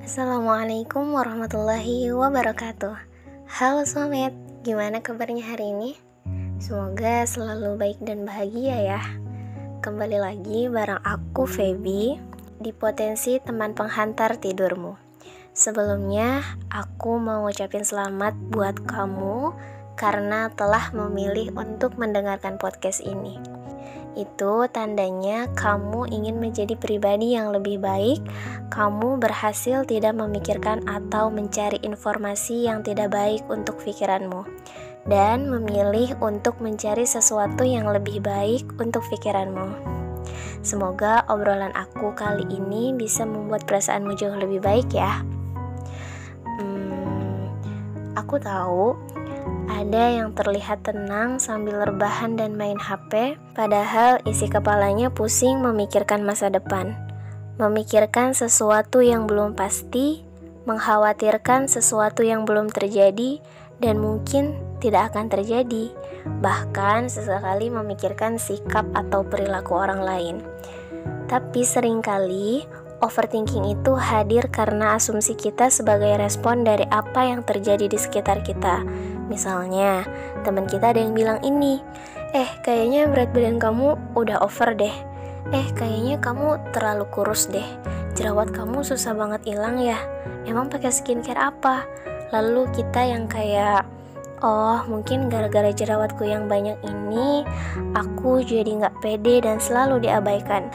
Assalamualaikum warahmatullahi wabarakatuh. Halo Somet, gimana kabarnya hari ini? Semoga selalu baik dan bahagia ya. Kembali lagi bareng aku Feby di Potensi Teman Penghantar Tidurmu. Sebelumnya aku mau ngucapin selamat buat kamu karena telah memilih untuk mendengarkan podcast ini. Itu tandanya kamu ingin menjadi pribadi yang lebih baik. Kamu berhasil tidak memikirkan atau mencari informasi yang tidak baik untuk pikiranmu, dan memilih untuk mencari sesuatu yang lebih baik untuk pikiranmu. Semoga obrolan aku kali ini bisa membuat perasaanmu jauh lebih baik ya. Aku tahu ada yang terlihat tenang sambil rebahan dan main HP, padahal isi kepalanya pusing memikirkan masa depan, memikirkan sesuatu yang belum pasti, mengkhawatirkan sesuatu yang belum terjadi dan mungkin tidak akan terjadi, bahkan sesekali memikirkan sikap atau perilaku orang lain. Tapi seringkali overthinking itu hadir karena asumsi kita sebagai respon dari apa yang terjadi di sekitar kita. Misalnya, teman kita ada yang bilang ini, kayaknya berat badan kamu udah over deh. Kayaknya kamu terlalu kurus deh. Jerawat kamu susah banget hilang ya. Emang pakai skincare apa? Lalu kita yang kayak, oh mungkin gara-gara jerawatku yang banyak ini, aku jadi gak pede dan selalu diabaikan.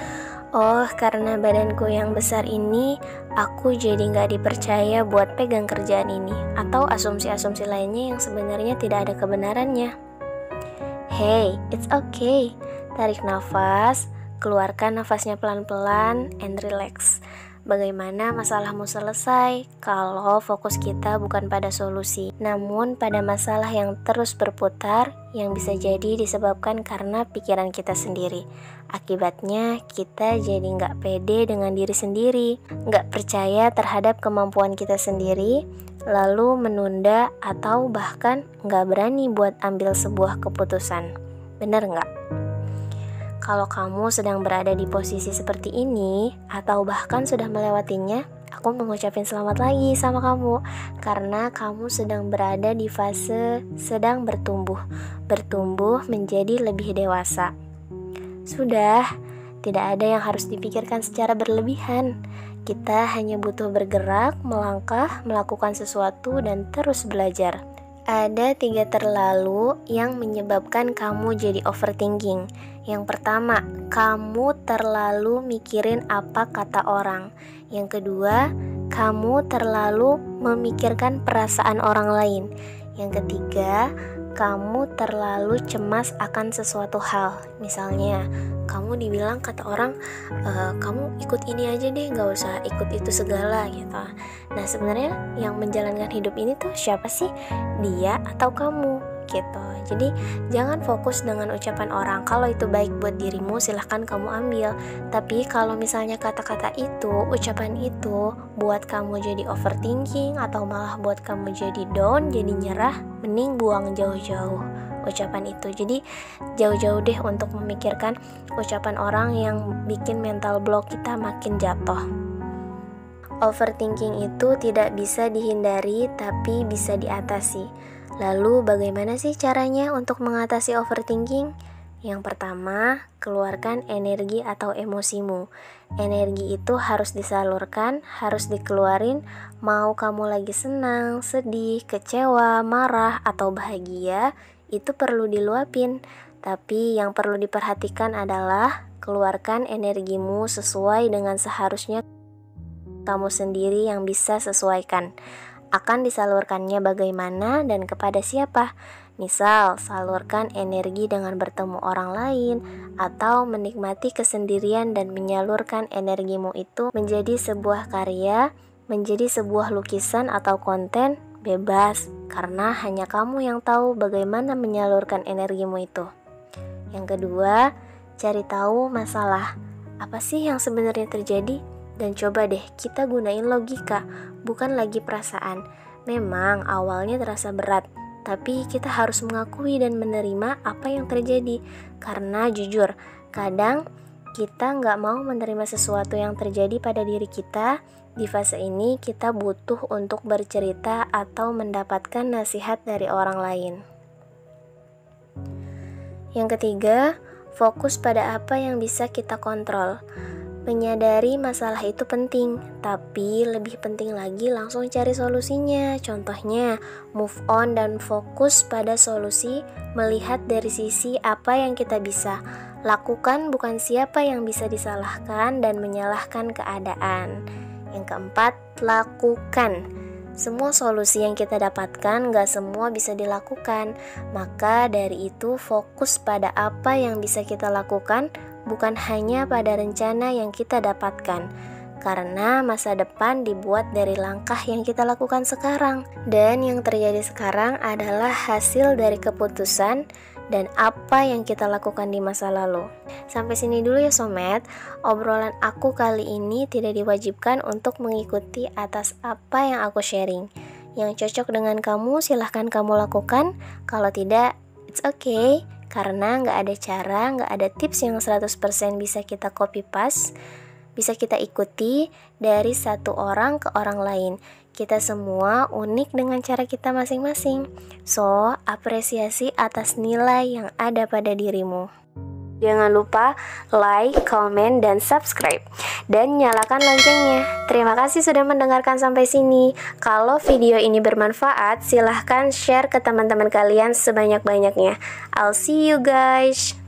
Oh, karena badanku yang besar ini, aku jadi gak dipercaya buat pegang kerjaan ini. Atau asumsi-asumsi lainnya yang sebenarnya tidak ada kebenarannya. Hey, it's okay. Tarik nafas, keluarkan nafasnya pelan-pelan, and relax. Bagaimana masalahmu selesai kalau fokus kita bukan pada solusi, namun pada masalah yang terus berputar, yang bisa jadi disebabkan karena pikiran kita sendiri. Akibatnya kita jadi nggak pede dengan diri sendiri, nggak percaya terhadap kemampuan kita sendiri, lalu menunda atau bahkan nggak berani buat ambil sebuah keputusan. Bener nggak? Kalau kamu sedang berada di posisi seperti ini, atau bahkan sudah melewatinya, aku mengucapkan selamat lagi sama kamu, karena kamu sedang berada di fase sedang bertumbuh menjadi lebih dewasa. Sudah, tidak ada yang harus dipikirkan secara berlebihan. Kita hanya butuh bergerak, melangkah, melakukan sesuatu, dan terus belajar. Ada 3 terlalu yang menyebabkan kamu jadi overthinking. Yang pertama, kamu terlalu mikirin apa kata orang. Yang kedua, kamu terlalu memikirkan perasaan orang lain. Yang ketiga, kamu terlalu cemas akan sesuatu hal. Misalnya, kamu dibilang kata orang, kamu ikut ini aja deh, gak usah ikut itu segala gitu. Nah sebenarnya yang menjalankan hidup ini tuh siapa sih? Dia atau kamu gitu. Jadi jangan fokus dengan ucapan orang. Kalau itu baik buat dirimu, silahkan kamu ambil. Tapi kalau misalnya kata-kata itu, ucapan itu buat kamu jadi overthinking atau malah buat kamu jadi down, jadi nyerah, mending buang jauh-jauh ucapan itu. Jadi jauh-jauh deh untuk memikirkan ucapan orang yang bikin mental block kita makin jatuh. Overthinking itu tidak bisa dihindari, tapi bisa diatasi. Lalu bagaimana sih caranya untuk mengatasi overthinking? Yang pertama, keluarkan energi atau emosimu. Energi itu harus disalurkan, harus dikeluarin. Mau kamu lagi senang, sedih, kecewa, marah, atau bahagia, itu perlu diluapin. Tapi yang perlu diperhatikan adalah keluarkan energimu sesuai dengan seharusnya kamu sendiri yang bisa sesuaikan. Akan disalurkannya bagaimana dan kepada siapa? Misal, salurkan energi dengan bertemu orang lain, atau menikmati kesendirian dan menyalurkan energimu itu menjadi sebuah karya, menjadi sebuah lukisan atau konten, bebas, karena hanya kamu yang tahu bagaimana menyalurkan energimu itu. Yang kedua, cari tahu masalah. Apa sih yang sebenarnya terjadi? Dan coba deh kita gunain logika, bukan lagi perasaan. Memang awalnya terasa berat, tapi kita harus mengakui dan menerima apa yang terjadi. Karena jujur, kadang kita nggak mau menerima sesuatu yang terjadi pada diri kita, di fase ini kita butuh untuk bercerita atau mendapatkan nasihat dari orang lain. Yang ketiga, fokus pada apa yang bisa kita kontrol. Menyadari masalah itu penting, tapi lebih penting lagi langsung cari solusinya. Contohnya, move on dan fokus pada solusi, melihat dari sisi apa yang kita bisa lakukan, bukan siapa yang bisa disalahkan dan menyalahkan keadaan. Yang keempat, lakukan. Semua solusi yang kita dapatkan gak semua bisa dilakukan. Maka dari itu fokus pada apa yang bisa kita lakukan, bukan hanya pada rencana yang kita dapatkan. Karena masa depan dibuat dari langkah yang kita lakukan sekarang. Dan yang terjadi sekarang adalah hasil dari keputusan dan apa yang kita lakukan di masa lalu. Sampai sini dulu ya Somet. Obrolan aku kali ini tidak diwajibkan untuk mengikuti atas apa yang aku sharing. Yang cocok dengan kamu silahkan kamu lakukan. Kalau tidak, it's okay. Karena nggak ada cara, nggak ada tips yang 100% bisa kita copy paste, bisa kita ikuti dari satu orang ke orang lain. Kita semua unik dengan cara kita masing-masing. So, apresiasi atas nilai yang ada pada dirimu. Jangan lupa like, comment, dan subscribe. Dan nyalakan loncengnya. Terima kasih sudah mendengarkan sampai sini. Kalau video ini bermanfaat, silahkan share ke teman-teman kalian sebanyak-banyaknya. I'll see you guys.